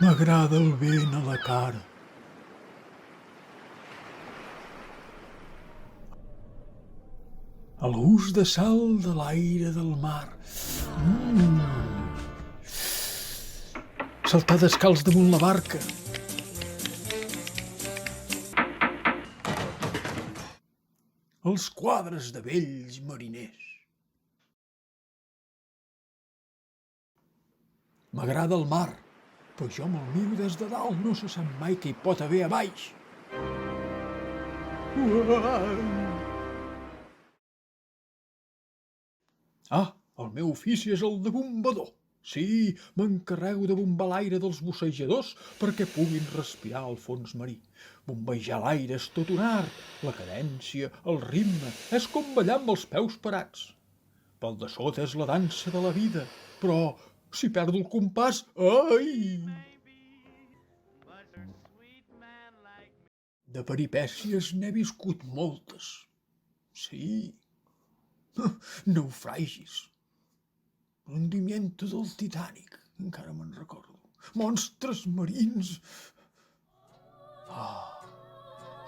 M'agrada el vent a la cara. El gust de sal de l'aire del mar. Saltar descalç damunt la barca. Els quadres de vells mariners. M'agrada el mar, però jo me'l miro des de dalt, no se sap mai què hi pot haver a baix. El meu ofici és el de bombador. Sí, m'encarrego de bombar l'aire dels bussejadors perquè puguin respirar al fons marí. Bombejar l'aire és tot un art. La cadència, el ritme, és com ballar amb els peus parats. Pel de sota és la dansa de la vida, però si perdo el compàs, ai! De peripècies n'he viscut moltes. Sí, naufragis. L'hundimiento del Titanic, encara me'n recordo. Monstres marins.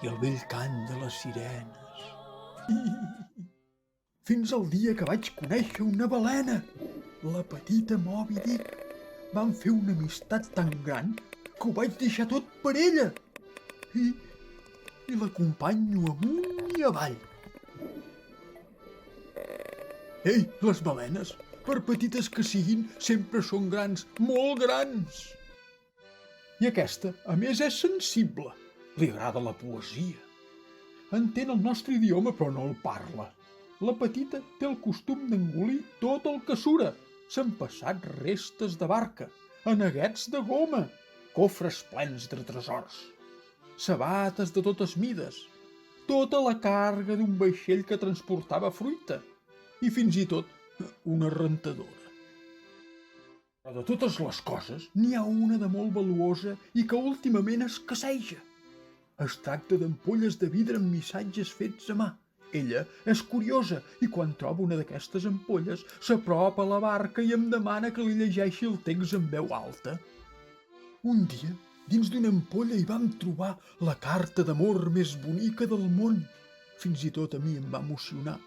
I el vell cant de les sirenes. Fins al dia que vaig conèixer una balena, la petita Moby Dick. Vam fer una amistat tan gran que ho vaig deixar tot per ella. I l'acompanyo amunt i avall. Ei, les balenes, per petites que siguin, sempre són grans, molt grans. I aquesta, a més, és sensible. Li agrada la poesia. Entén el nostre idioma, però no el parla. La petita té el costum d'engolir tot el que sura. S'han passat restes de barca, aneguets de goma, cofres plens de tresors, sabates de totes mides, tota la càrrega d'un vaixell que transportava fruita i fins i tot una rentadora. Però de totes les coses, n'hi ha una de molt valuosa i que últimament escasseja. Es tracta d'ampolles de vidre amb missatges fets a mà. Ella és curiosa i quan troba una d'aquestes ampolles s'apropa a la barca i em demana que li llegeixi el text en veu alta. Un dia, dins d'una ampolla hi vam trobar la carta d'amor més bonica del món. Fins i tot a mi em va emocionar.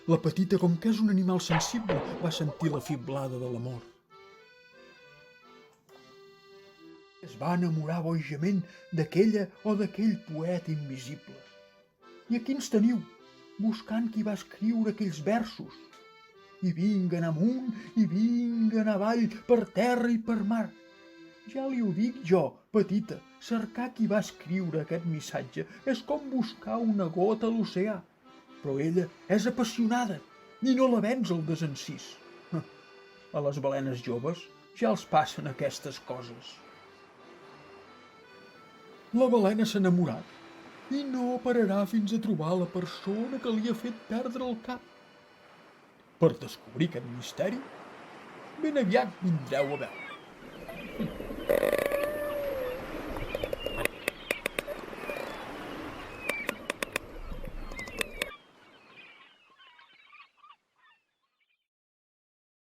La petita, com que és un animal sensible, va sentir la fiblada de l'amor. Es va enamorar bojament d'aquella o d'aquell poeta invisible. I aquí ens teniu, buscant qui va escriure aquells versos. I vinguen amunt i vinguen avall, per terra i per mar. Ja li ho dic jo, petita, cercar qui va escriure aquest missatge és com buscar una gota a l'oceà. Però ella és apassionada i no la venç el desencís. A les balenes joves ja els passen aquestes coses. La balena s'ha enamorat i no pararà fins a trobar la persona que li ha fet perdre el cap. Per descobrir aquest misteri, ben aviat vindreu a veure.